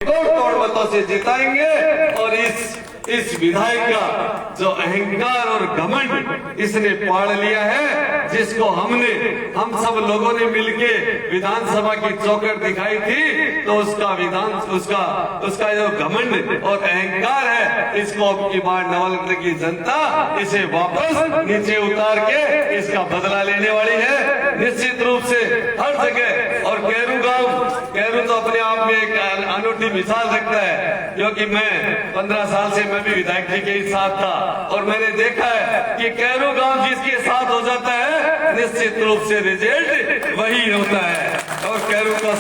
तोड़ तोड़ मतों से जिताएंगे। और इस विधायक का जो अहंकार और घमंड इसने पाड़ लिया है, जिसको हम सब लोगों ने मिलके विधानसभा की चौखट दिखाई थी, तो उसका जो घमंड और अहंकार है, इसको अब की बार नवलगढ़ की जनता इसे वापस नीचे उतार के इसका बदला लेने वाली है निश्चित रूप से हर जगह। और कैरू तो अपने आप में एक अनूठी मिसाल रखता है, क्योंकि मैं 15 साल से मैं भी विधायक जी के साथ था और मैंने देखा है कि कैरू गांव जिसके साथ हो जाता है निश्चित रूप से रिजल्ट वही होता है। और कैरू का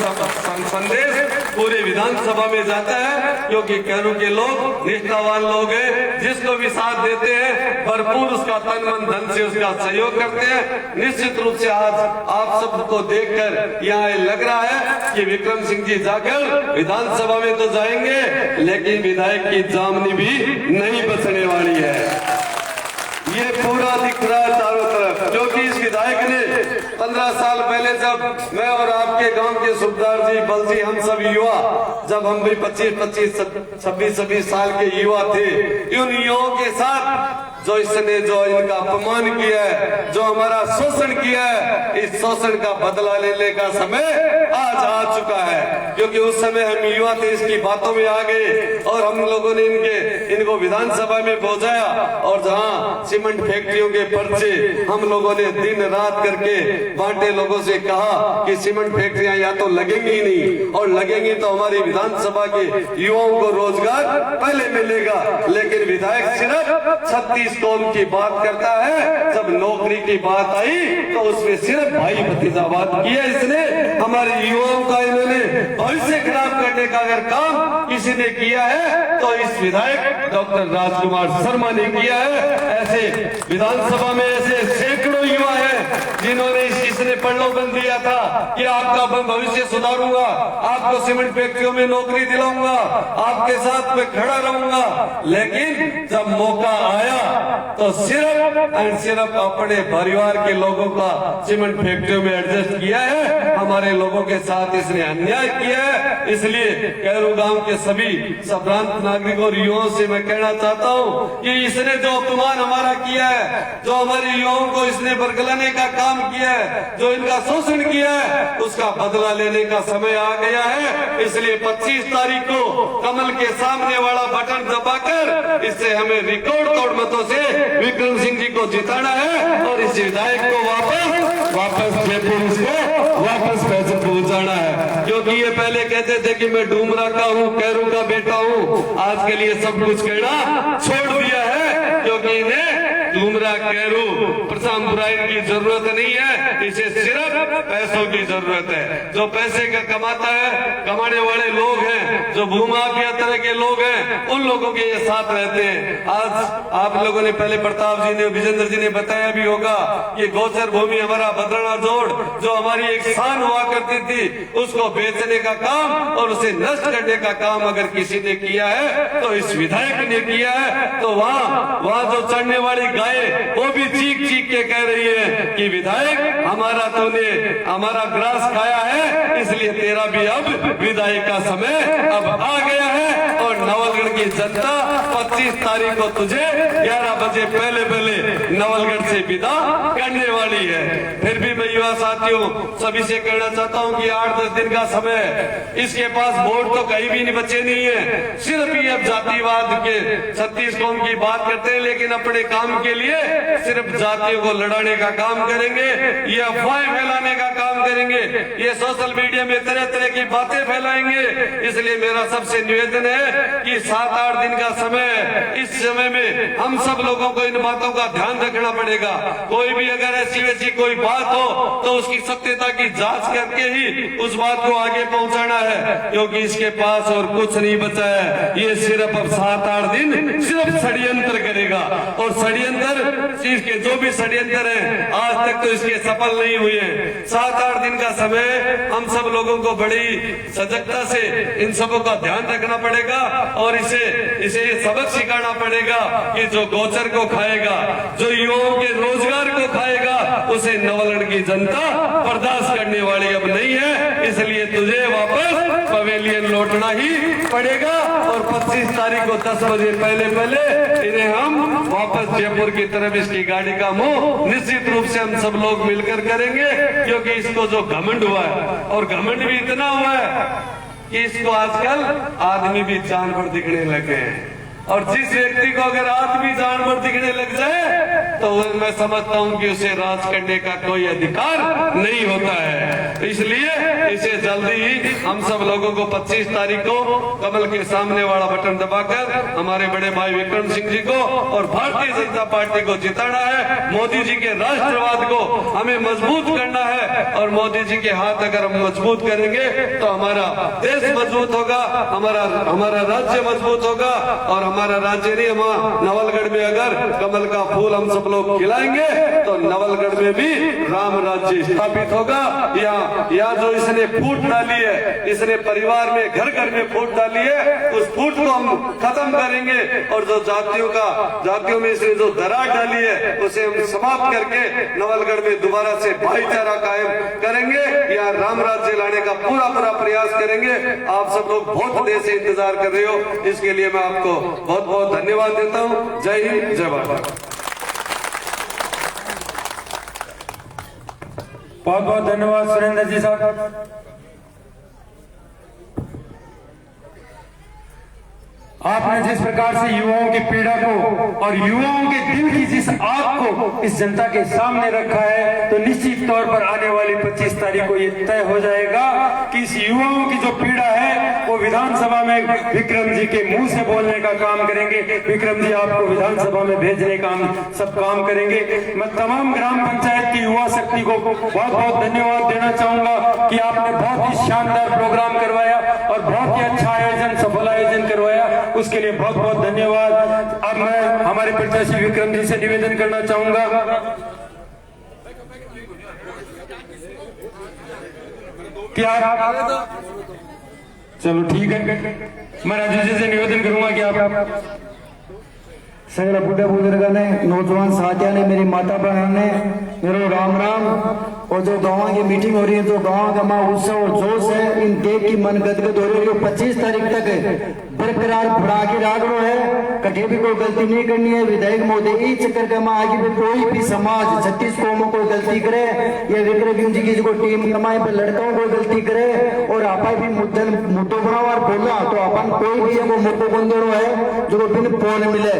संदेश पूरे विधानसभा में जाता है, क्योंकि कैरू के लोग निष्ठावान लोग हैं, जिसको भी साथ देते हैं भरपूर उसका तन मन धन से उसका सहयोग करते हैं। निश्चित रूप से आज आप सबको देखकर यहाँ लग रहा है कि विक्रम सिंह जी जाकर विधानसभा में तो जाएंगे, लेकिन विधायक की जामनी भी नहीं बचने वाली है। ये पूरा दिख रहा है चारों तरफ, क्योंकि इस विधायक ने 15 साल पहले जब मैं और आपके गांव के सुबदार जी, बल जी, हम सब युवा, जब हम भी 25-25, 26-26 साल के युवा थे, इन युवाओं के साथ जो इनका अपमान किया है, जो हमारा शोषण किया है, इस शोषण का बदला लेने का समय आज आ चुका है। क्योंकि उस समय हम युवा थे, इसकी बातों में आ गए और हम लोगों ने इनको विधानसभा में पहुंचाया। और जहां सीमेंट फैक्ट्रियों के पर्चे हम लोगों ने दिन रात करके बांटे, लोगों से कहा कि सीमेंट फैक्ट्रियां या तो लगेंगी ही नहीं, और लगेंगी तो हमारी विधानसभा के युवाओं को रोजगार पहले मिलेगा। लेकिन विधायक सिर्फ 36 कौम की बात करता है, जब नौकरी की बात आई तो उसमें सिर्फ भाई भतीजा बात किया। इसने हमारे युवाओं का, इन्होंने भविष्य खराब करने का अगर काम किसी ने किया है तो इस विधायक डॉक्टर राजकुमार शर्मा ने किया है। ऐसे विधानसभा में ऐसे सैकड़ों युवा हैं जिन्होंने इसने प्रलोभन दिया था कि आपका भविष्य सुधारूंगा, आपको सीमेंट फैक्ट्रियों में नौकरी दिलाऊंगा, आपके साथ मैं खड़ा रहूंगा। लेकिन जब मौका आया तो सिर्फ अपने परिवार के लोगों का सीमेंट फैक्ट्रियों में एडजस्ट किया है, हमारे लोगों के साथ इसने अन्याय किया है। इसलिए कैरू गांव के सभी संभ्रांत नागरिकों और युवाओं से मैं कहना चाहता हूं कि इसने जो अपमान हमारा किया है, जो हमारे युवाओं को इसने बरगलाने का काम किया है, जो इनका शोषण किया है, उसका बदला लेने का समय आ गया है। इसलिए 25 तारीख को कमल के सामने वाला बटन दबाकर इससे हमें रिकॉर्ड तोड़ मतों से विक्रम सिंह जी को जिताना है और इस विधायक को वापस जयपुर इसको वापस पैसे पहुंचाना है। क्योंकि ये पहले कहते थे कि मैं डूमरा का हूँ, कैरू का बेटा हूँ, आज के लिए सब कुछ कहना छोड़ दिया है, क्योंकि इन्हें डूमरा, कैरू, प्रशांतपुराइन की जरूरत नहीं है, इसे सिर्फ पैसों की जरूरत है। जो पैसे का कमाता है, कमाने वाले लोग हैं, जो भूमाफिया तरह के लोग हैं, उन लोगों के ये साथ रहते हैं। आज आप लोगों ने पहले प्रताप जी ने, विजेंद्र जी ने बताया भी होगा, ये गोचर भूमि हमारा बदराना जोड़ जो हमारी एक शान हुआ करती थी, उसको बेचने का काम और उसे नष्ट करने का काम अगर किसी ने किया है तो इस विधायक ने किया है। तो वहाँ जो चढ़ने वाली गाय वो भी चीख चीख के कह रही है कि विधायक तूने हमारा ग्रास खाया है, इसलिए तेरा भी अब विदाई का समय अब आ गया है। और नवलगढ़ की जनता 25 तारीख को तुझे 11 बजे पहले नवलगढ़ से विदा करने वाली है। फिर भी मैं युवा साथियों सभी से कहना चाहता हूं कि 8-10 दिन का समय है, इसके पास वोट तो कहीं भी नहीं बचे नहीं है। सिर्फ ये अब जातिवाद के 36 कौम की बात करते हैं, लेकिन अपने काम के लिए सिर्फ जातियों को लड़ाने का काम करेंगे, ये अफवाहें फैलाने का काम करेंगे, ये सोशल मीडिया में तरह तरह की बातें फैलाएंगे। इसलिए मेरा सबसे निवेदन है कि 7-8 दिन का समय है, इस समय में हम सब लोगों को इन बातों का ध्यान रखना पड़ेगा। कोई भी अगर ऐसी वैसी कोई बात हो तो उसकी सत्यता की जांच करके ही उस बात को आगे पहुंचाना है, क्योंकि इसके पास और कुछ नहीं बचा है। ये सिर्फ अब 7-8 दिन सिर्फ षड्यंत्र करेगा, और षड्यंत्र इसके जो भी षड्यंत्र है आज तक तो इसके सफल नहीं हुए हैं। 7-8 दिन का समय हम सब लोगों को बड़ी सजगता से इन सबों का ध्यान रखना पड़ेगा और इस इसे ये सबक सिखाना पड़ेगा कि जो गोचर को खाएगा, जो युवाओं के रोजगार को खाएगा, उसे नवलगढ़ की जनता बर्दाश्त करने वाली अब नहीं है। इसलिए तुझे वापस पवेलियन लौटना ही पड़ेगा और 25 तारीख को 10 बजे पहले इन्हें हम वापस जयपुर की तरफ इसकी गाड़ी का मुंह निश्चित रूप से हम सब लोग मिलकर करेंगे, क्योंकि इसको जो घमंड हुआ है, और घमंड भी इतना हुआ है कि इसको आजकल आदमी भी जानवर दिखने लगे हैं। और जिस व्यक्ति को अगर आदमी जानवर दिखने लग जाए तो मैं समझता हूं कि उसे राज करने का कोई अधिकार नहीं होता है। इसलिए इसे जल्दी ही हम सब लोगों को 25 तारीख को कमल के सामने वाला बटन दबाकर हमारे बड़े भाई विक्रम सिंह जी को और भारतीय जनता पार्टी को जिताना है। मोदी जी के राष्ट्रवाद को हमें मजबूत करना है और मोदी जी के हाथ अगर हम मजबूत करेंगे तो हमारा देश मजबूत होगा, हमारा राज्य मजबूत होगा। और हमारा राज्य नहीं, हम नवलगढ़ में अगर कमल का फूल हम सब लोग खिलाएंगे तो नवलगढ़ में भी राम राज्य स्थापित होगा। या जो इसने फूट डाली है, इसने परिवार में घर घर में फूट डाली है, उस फूट को हम खत्म करेंगे। और जो जातियों में इसने जो दरार डाली है उसे हम समाप्त करके नवलगढ़ में दोबारा से भाईचारा कायम करेंगे। यहाँ राम राज्य लाने का पूरा प्रयास करेंगे। आप सब लोग बहुत देर से इंतजार कर रहे हो, इसके लिए मैं आपको बहुत बहुत धन्यवाद देता हूँ। जय हिंद, जय भारत। बहुत बहुत धन्यवाद सुरेंद्र जी साहब। आपने जिस प्रकार से युवाओं की पीड़ा को और युवाओं के दिल की जिस आग को इस जनता के सामने रखा है, तो निश्चित तौर पर आने वाली 25 तारीख को ये तय हो जाएगा कि इस युवाओं की जो पीड़ा है वो विधानसभा में विक्रम जी के मुंह से बोलने का काम करेंगे। विक्रम जी आपको विधानसभा में भेजने का हम सब काम करेंगे। मैं तमाम ग्राम पंचायत की युवा शक्ति को बहुत बहुत धन्यवाद देना चाहूंगा कि आपने बहुत ही शानदार प्रोग्राम करवाया और बहुत ही अच्छा आयोजन, सफल आयोजन करवाया, उसके लिए बहुत बहुत धन्यवाद। अब मैं हमारे प्रत्याशी विक्रम जी से निवेदन करना चाहूंगा कि आप, चलो ठीक है, मैं राजू जी से निवेदन करूंगा कि आप सगले बुढ़े बुजुर्ग ने, नौजवान साथियों ने, मेरी माता बहन ने, मेरे राम राम। और जो गाँव की मीटिंग हो रही है, जो गाँव का माँ उत्सव और जोश है, इन देख की मन गदगद हो रही है। 25 तारीख तक बरकरार बढ़ा के रागड़ो है, कटे भी कोई गलती नहीं करनी है। विधायक महोदय इस चक्कर का माँ आगे भी कोई भी समाज 36 कौमों को गलती करे या विक्रम जी की जो टीम कमाए पर लड़कों को गलती करे और आपा भी मुद्दो बनाओ और बोला तो अपन कोई भी है वो मुद्दो बंदो है जो बिन फोन मिले।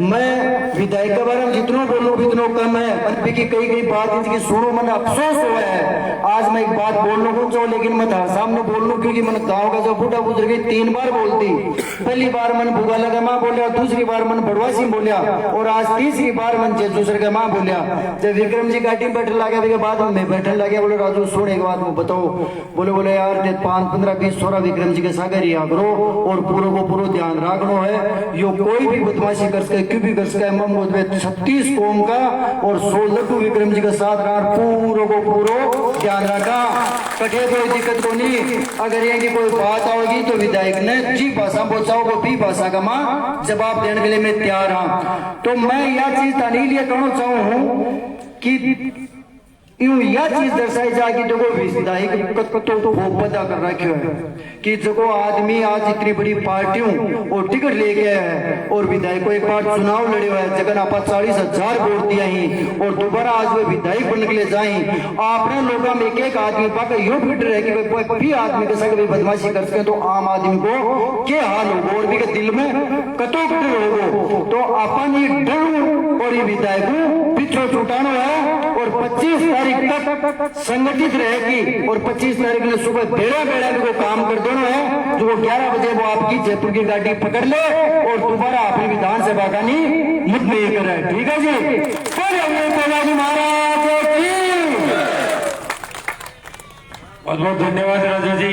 मैं विधायक के बारे में जितना बोलूं उतना कम है। मन की कई बात इनकी सुनो, मन अफसोस हुआ है। आज मैं एक बात बोलना चाहूँ, लेकिन मैं सामने बोल लूँ क्योंकि मन गाँव का जो बूढ़ा बुजुर्ग 3 बार बोलती। पहली बार मन भूगा लगा माँ बोलिया, दूसरी बार मन बड़वासी बोलिया और आज तीसरी बार मन दूसरे का माँ बोलिया। जब विक्रम जी गाड़ी में बैठने लगे के बाद मैं बैठने लगे, बोले राजू सुन एक बात बताओ। बोले यार 5, 15, 20, 16 विक्रम जी के सागर ही आगरो और पूरा को पूरा ध्यान रखनो है। यो कोई भी बदमाशी कर सके, क्यों भी कर सके। मम 36 कौम का और 16 लड्डू विक्रम जी का साथ रहा, पूरा को पूरा ध्यान रखा। कटे कोई दिक्कत को नहीं। अगर ये कोई बात आओगी तो विधायक ने जी भाषा पहुंचाओ को भी भाषा का मां जवाब देने के लिए मैं तैयार हूं। तो मैं यह चीज तानी लिए कहना चाहूँ कि यूं यह चीज दर्शाई जाएगी जो विधायक तो पता कर रखे है कि जो आदमी आज इतनी बड़ी पार्टियों और टिकट ले गया है और विधायक को एक बार चुनाव लड़े हुआ है, जगन आप 40,000 वोट दिया ही और दोबारा आज वो विधायक बनने के लिए जाए। आपने लोगों में एक आदमी पाकर यो फिट रहे कि कोई भी आदमी के संग बदमाशी कर सके तो आम आदमी को क्या हाल होगा और भी के दिल में कतो होगा। तो अपन ये डर और ये विधायक पिछो छुटाना है और 25 तारीख तक संगठित रहेगी और 25 तारीख में सुबह बेड़ा को काम कर देना है। जो 11 बजे वो आपकी जयपुर की गाड़ी पकड़ ले और दोबारा अपनी विधानसभा का नहीं मुद्दे करे। ठीक है जी, महाराज बहुत बहुत धन्यवाद राजू जी।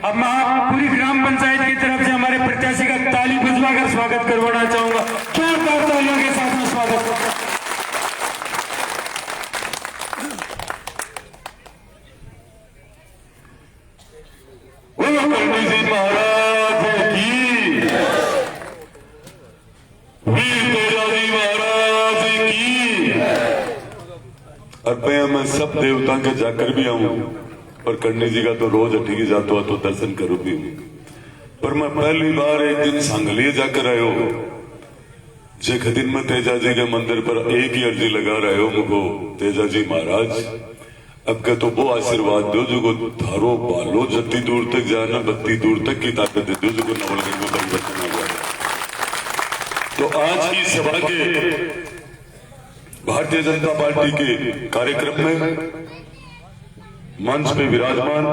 अब मैं पूरी ग्राम पंचायत की तरफ से हमारे प्रत्याशी का ताली बजवाकर स्वागत करवाना चाहूंगा। जोरदार तालियों के साथ में स्वागत। कृपया मैं सब देवता के जाकर भी आऊं और करणी जी का तो रोज अठी जातो तो दर्शन करूं भी, पर मैं पहली बार एक दिन सांगली जाकर आयो। जेख दिन में तेजा जी के मंदिर पर एक ही अर्जी लगा रहे हो मुझको, तेजा जी महाराज अगे तो वो आशीर्वाद दो जो थारो बालो जत्ती दूर तक जाना, बत्ती दूर तक की ताकत दे दो जो नवलगढ़ में परिवर्तन आ जाए। तो आज की सभा के भारतीय जनता पार्टी के कार्यक्रम में मंच पे विराजमान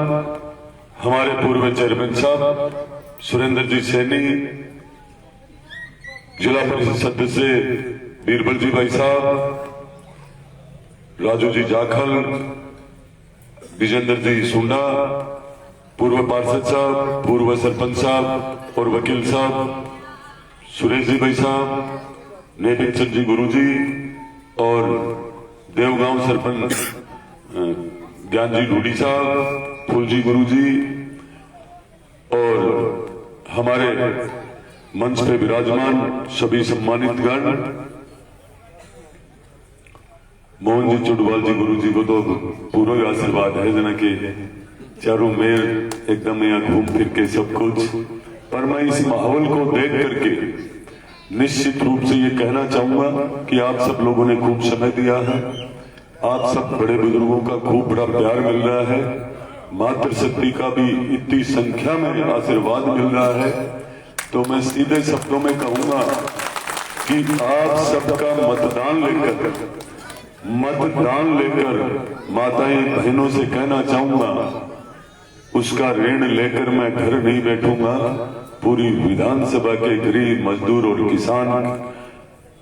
हमारे पूर्व चेयरमैन साहब सुरेंद्र जी सैनी, जिला परिषद सदस्य बीरबल जी भाई साहब, राजू जी जाखल, विजेंद्र जी सुंडा, पूर्व पार्षद साहब, पूर्व सरपंच साहब और वकील साहब, सुरेश जी भाई साहब, नेबिन चंद जी गुरु जी और देवगांव सरपंच ज्ञान जी ढूडी साहब, फूल जी गुरु जी और हमारे मंच पे विराजमान सभी सम्मानित गण, मोहन जी चुडवाल जी गुरु जी को तो पूरा आशीर्वाद है जना के चारों मेल एकदम यहाँ घूम फिर के सब कुछ। पर मैं इस माहौल को देख करके निश्चित रूप से ये कहना चाहूंगा कि आप सब लोगों ने खूब समय दिया है, आप सब बड़े बुजुर्गों का खूब बड़ा प्यार मिल रहा है, मातृशक्ति का भी इतनी संख्या में आशीर्वाद मिल रहा है। तो मैं सीधे शब्दों में कहूंगा कि आप सबका मतदान लेकर माताएं बहनों से कहना चाहूंगा, उसका ऋण लेकर मैं घर नहीं बैठूंगा। पूरी विधानसभा के गरीब मजदूर और किसान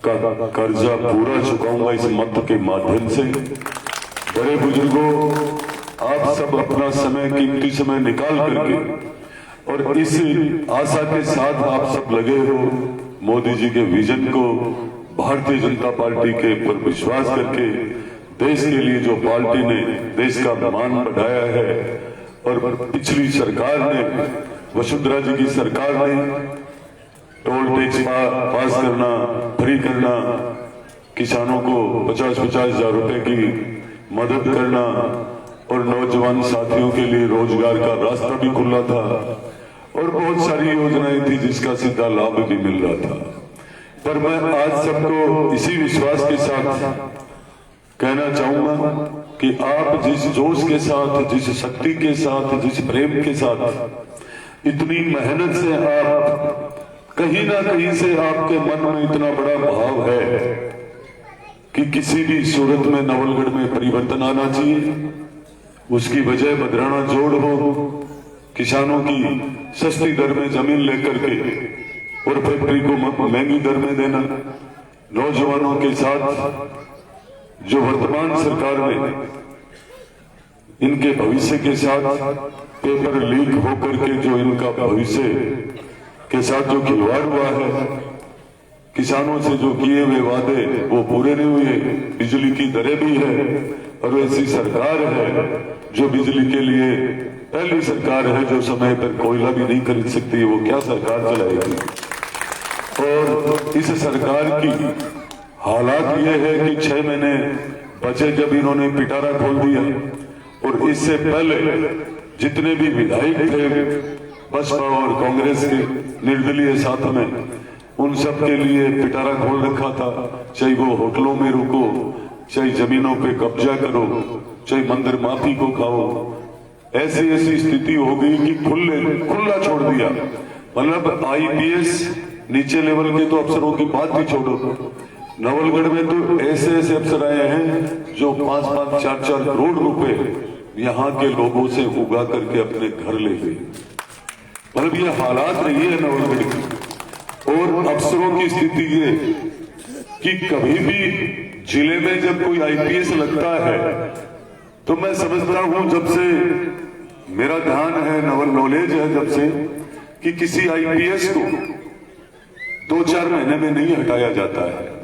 का कर्जा पूरा चुकाऊंगा इस मत के माध्यम से। बड़े बुजुर्गों, आप सब अपना समय, कीमती समय निकाल करके और इस आशा के साथ आप सब लगे हो मोदी जी के विजन को, भारतीय जनता पार्टी के ऊपर विश्वास करके देश के लिए जो पार्टी ने देश का मान बढ़ाया है और पिछली सरकार ने, वसुंधरा जी की सरकार ने टोल टैक्स पास करना, फ्री करना, किसानों को 50-50 हजार रुपए की मदद करना और नौजवान साथियों के लिए रोजगार का रास्ता भी खुला था और बहुत सारी योजनाएं थी जिसका सीधा लाभ भी मिल रहा था। पर मैं आज सबको इसी विश्वास के साथ कहना चाहूंगा कि आप जिस जोश के साथ, जिस शक्ति के साथ, जिस प्रेम के साथ, इतनी मेहनत से आप कहीं ना कहीं से आपके मन में इतना बड़ा भाव है कि किसी भी सूरत में नवलगढ़ में परिवर्तन आना चाहिए, उसकी वजह बदराना जोड़ हो, किसानों की सस्ती दर में जमीन लेकर के और फैक्ट्री को महंगी दर में देना, नौजवानों के साथ जो वर्तमान सरकार ने इनके भविष्य के साथ पेपर लीक होकर के जो इनका भविष्य के साथ जो खिलवाड़ हुआ है, किसानों से जो किए हुए वादे वो पूरे नहीं हुए, बिजली की दरें भी है और ऐसी सरकार है जो बिजली के लिए पहली सरकार है जो समय पर कोयला भी नहीं खरीद सकती, वो क्या सरकार चलाएगी। और इस सरकार की हालात ये है कि 6 महीने बचे जब इन्होंने पिटारा खोल दिया और इससे पहले जितने भी विधायक थे बसपा और कांग्रेस के निर्दलीय साथ में, उन सब के लिए पिटारा खोल रखा था। चाहे वो होटलों में रुको, चाहे जमीनों पे कब्जा करो, चाहे मंदिर माफी को खाओ, ऐसी स्थिति हो गई कि खुला छोड़ दिया। मतलब आईपीएस नीचे लेवल के तो अफसरों की बात भी छोड़ो, नवलगढ़ में तो ऐसे अफसर आए हैं जो 5-5, 4-4 करोड़ रुपए यहाँ के लोगों से उगा करके अपने घर ले गए। मतलब ये हालात नहीं है नवलगढ़ की। और अफसरों की स्थिति ये कि कभी भी जिले में जब कोई आईपीएस लगता है तो मैं समझता हूं, जब से मेरा ध्यान है, नॉलेज है जब से, कि किसी आईपीएस को 2-4 महीने में नहीं हटाया जाता है।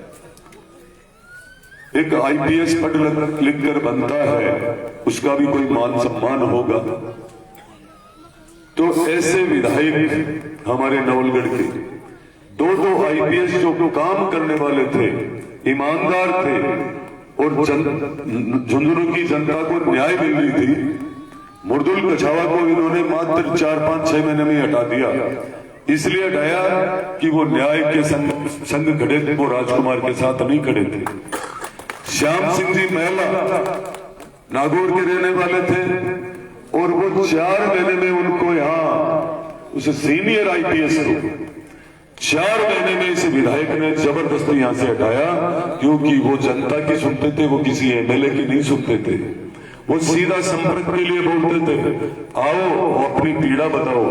एक आईपीएस पढ़ लिख कर बनता है, उसका भी कोई मान सम्मान होगा। तो ऐसे विधायक हमारे नवलगढ़ के 2-2 आईपीएस जो काम करने वाले थे, ईमानदार थे, और झुंझुनू की जनता को न्याय मिल रही थी। मुर्दुल कछावा को इन्होंने मात्र 4-5-6 महीने में हटा दिया। इसलिए हटाया कि वो न्याय के संग खड़े थे, वो राजकुमार के साथ नहीं खड़े थे। श्याम सिंह जी महला नागौर के रहने वाले थे और वो 4 महीने में उनको यहाँ उस सीनियर IPS को 4 महीने में इस विधायक ने जबरदस्ती यहां से हटाया, क्योंकि वो जनता की सुनते थे, वो किसी MLA की नहीं सुनते थे। वो सीधा संपर्क के लिए बोलते थे, आओ अपनी पीड़ा बताओ।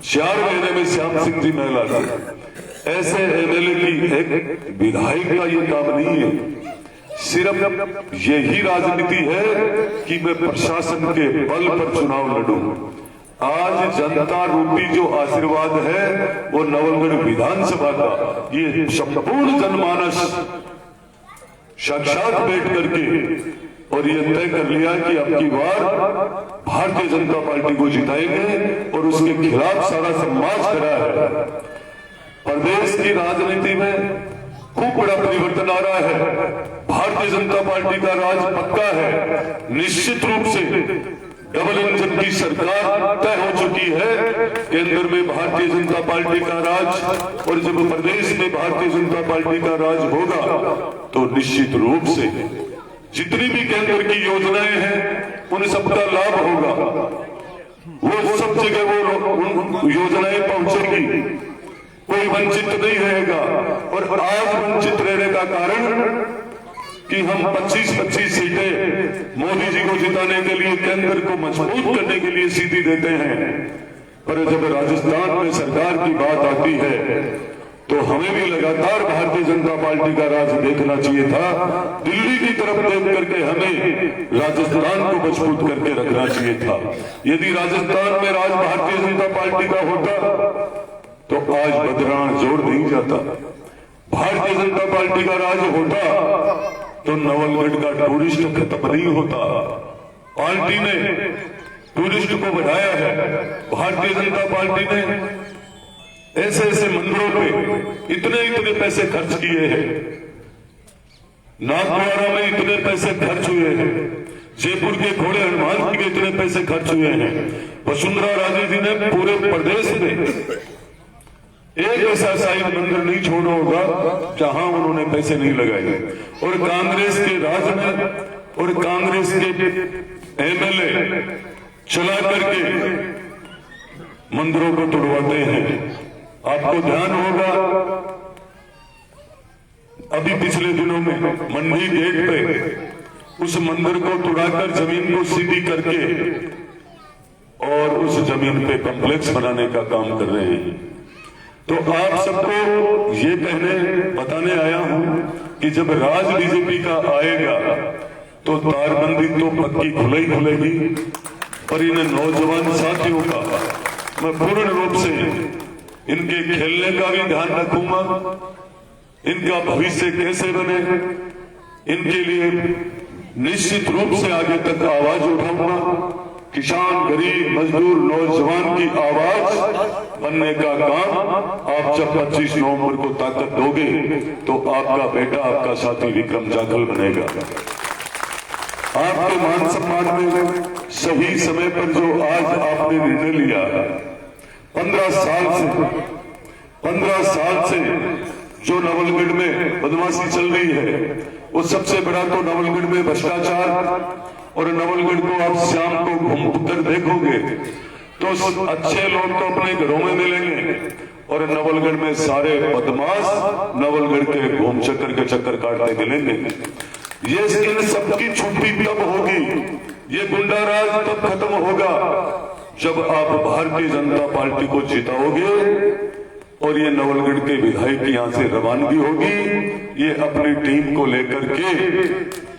4 महीने में श्याम सिंह जी महला थे। ऐसे MLA की एक विधायक का ये काम नहीं है। सिर्फ यही राजनीति है कि मैं प्रशासन के बल पर चुनाव लड़ूं। आज जनता रूपी जो आशीर्वाद है वो नवलगढ़ विधानसभा का ये संपूर्ण जनमानस साक्षात बैठ करके और ये तय कर लिया कि अब की बार भारतीय जनता पार्टी को जिताएंगे और उसके खिलाफ सारा समाज खड़ा है। प्रदेश की राजनीति में खूब बड़ा परिवर्तन आ रहा है। भारतीय जनता पार्टी का राज पक्का है। निश्चित रूप से डबल इंजन की सरकार तय हो चुकी है। केंद्र में भारतीय जनता पार्टी का राज और जब प्रदेश में भारतीय जनता पार्टी का राज होगा तो निश्चित रूप से जितनी भी केंद्र की योजनाएं हैं उन सबका लाभ होगा। वो सब जगह वो योजनाएं पहुंचेगी, कोई वंचित नहीं रहेगा। और आज वंचित रहने का कारण कि हम 25-25 सीटें मोदी जी को जिताने के लिए केंद्र को मजबूत करने के लिए सीधी देते हैं, पर जब राजस्थान में सरकार की बात आती है तो हमें भी लगातार भारतीय जनता पार्टी का राज देखना चाहिए था। दिल्ली की तरफ देख करके हमें राजस्थान को मजबूत करके रखना चाहिए था। यदि राजस्थान में राज भारतीय जनता पार्टी का होता तो आज बदरान जोड़ नहीं जाता। भारतीय जनता पार्टी का राज होता तो नवलगढ़ का टूरिस्ट खत्म नहीं होता। पार्टी ने टूरिस्ट को बढ़ाया है। भारतीय जनता पार्टी ने ऐसे ऐसे मंदिरों पे इतने पैसे खर्च किए हैं। नागद्वारा में इतने पैसे खर्च हुए हैं। जयपुर के घोड़े हनुमान जी के इतने पैसे खर्च हुए हैं। वसुंधरा राजे जी ने पूरे प्रदेश में एक ऐसा साई मंदिर नहीं छोड़ा होगा जहां उन्होंने पैसे नहीं लगाए। और कांग्रेस के राज में और कांग्रेस के MLA चला करके मंदिरों को तोड़वाते हैं। आपको ध्यान होगा अभी पिछले दिनों में मंडी गेट पे उस मंदिर को तोड़ाकर जमीन को सीधी करके और उस जमीन पे कॉम्प्लेक्स बनाने का काम कर रहे हैं। तो आप सबको ये बताने आया हूं कि जब राज BJP का आएगा तो तारबंदी तो पक्की खुलेगी, पर इन नौजवान साथियों का मैं पूर्ण रूप से इनके खेलने का भी ध्यान रखूंगा। इनका भविष्य कैसे बने इनके लिए निश्चित रूप से आगे तक आवाज उठाऊंगा। किसान, गरीब, मजदूर, नौजवान की आवाज बनने का काम आप जब 25 नवंबर को ताकत दोगे तो आपका बेटा, आपका साथी विक्रम जाखल बनेगा। आपके मान सम्मान में सही समय पर जो आज आपने निर्णय लिया, 15 साल से जो नवलगढ़ में बदमाशी चल रही है, वो सबसे बड़ा तो नवलगढ़ में भ्रष्टाचार। और नवलगढ़ को आप शाम को घूम कर देखोगे तो अच्छे लोग तो अपने घरों में मिलेंगे और नवलगढ़ में सारे बदमाश नवलगढ़ के घूम चक्कर के चक्कर काटते मिलेंगे। ये इन सबकी छुट्टी तब होगी, ये गुंडा राज तब खत्म होगा जब आप भारतीय जनता पार्टी को जिताओगे और ये नवलगढ़ के विधायक यहां से रवानगी होगी। ये अपनी टीम को लेकर के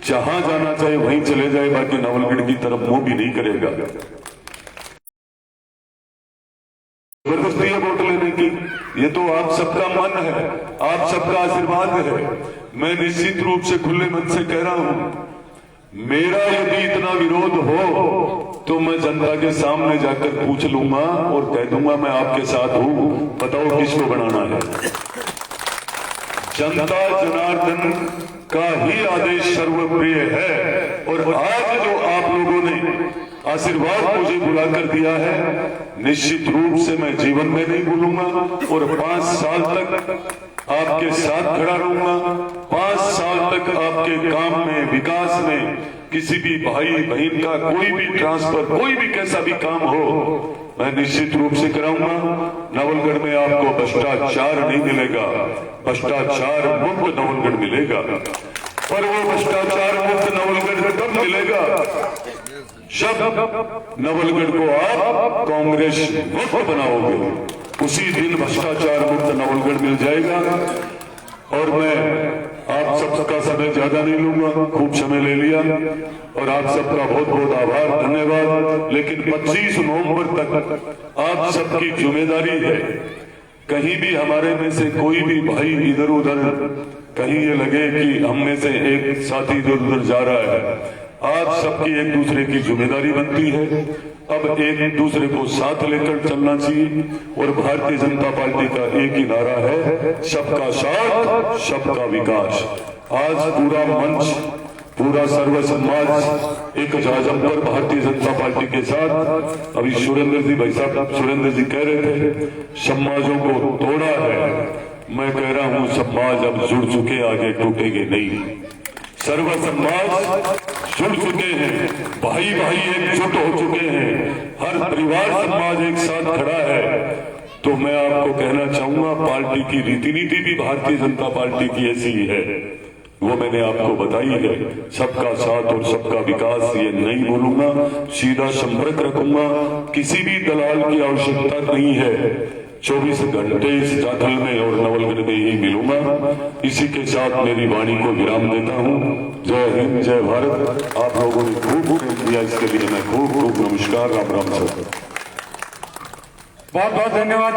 जहां जाना चाहे वहीं चले जाए, बाकी नवलगढ़ की तरफ मुंह भी नहीं करेगा। जबरदस्ती है वोट लेने की, ये तो आप सबका मन है, आप सबका आशीर्वाद है। मैं निश्चित रूप से खुले मन से कह रहा हूं, मेरा यदि इतना विरोध हो तो मैं जनता के सामने जाकर पूछ लूंगा और कह दूंगा मैं आपके साथ हूं, बताओ किसको बनाना है। जनता जनार्दन का ही आदेश सर्वप्रिय है। और आज जो आप लोगों ने आशीर्वाद मुझे बुलाकर दिया है, निश्चित रूप से मैं जीवन में नहीं भूलूंगा और 5 साल तक आपके साथ खड़ा रहूंगा। 5 साल तक आपके काम में, विकास में, किसी भी भाई बहन का कोई भी ट्रांसफर, कोई भी कैसा भी काम हो, मैं निश्चित रूप से कराऊंगा। नवलगढ़ में आपको भ्रष्टाचार नहीं मिलेगा, भ्रष्टाचार मुक्त नवलगढ़ मिलेगा। और वो भ्रष्टाचार मुक्त नवलगढ़ कब मिलेगा? जब नवलगढ़ को आप कांग्रेस मुक्त बनाओगे, उसी दिन भ्रष्टाचार मुक्त नवलगढ़ मिल जाएगा। और मैं आप सबका समय ज्यादा नहीं लूंगा, खूब समय ले लिया और आप सबका बहुत बहुत आभार, धन्यवाद। लेकिन 25 नवंबर तक आप सबकी जिम्मेदारी है, कहीं भी हमारे में से कोई भी भाई इधर उधर कहीं ये लगे कि हम में से एक साथी इधर उधर जा रहा है, आप सबकी एक दूसरे की जिम्मेदारी बनती है। अब एक दूसरे को साथ लेकर चलना चाहिए और भारतीय जनता पार्टी का एक ही नारा है, सबका साथ सबका विकास। आज पूरा मंच, पूरा सर्व समाज एक जाजम पर भारतीय जनता पार्टी के साथ। अभी सुरेंद्र जी, भाई साहब सुरेंद्र जी कह रहे थे समाजों को तोड़ा है, मैं कह रहा हूं समाज अब जुड़ चुके, आगे टूटेंगे नहीं। सर्व समाज जुड़ चुके हैं, भाई भाई एकजुट हो चुके हैं, हर परिवार समाज एक साथ खड़ा है। तो मैं आपको कहना चाहूंगा, पार्टी की रीति नीति भी भारतीय जनता पार्टी की ऐसी ही है, वो मैंने आपको बताई है। सबका साथ और सबका विकास, ये नहीं बोलूंगा, सीधा संपर्क रखूंगा, किसी भी दलाल की आवश्यकता नहीं है। 24 घंटे इस जाखल में और नवलगढ़ में ही मिलूंगा। इसी के साथ मेरी वाणी को विराम देता हूं। जय हिंद, जय भारत। आप लोगों ने खूब खूब किया, इसके लिए मैं खूब खूब नमस्कार, राम राम सर। बहुत बहुत धन्यवाद।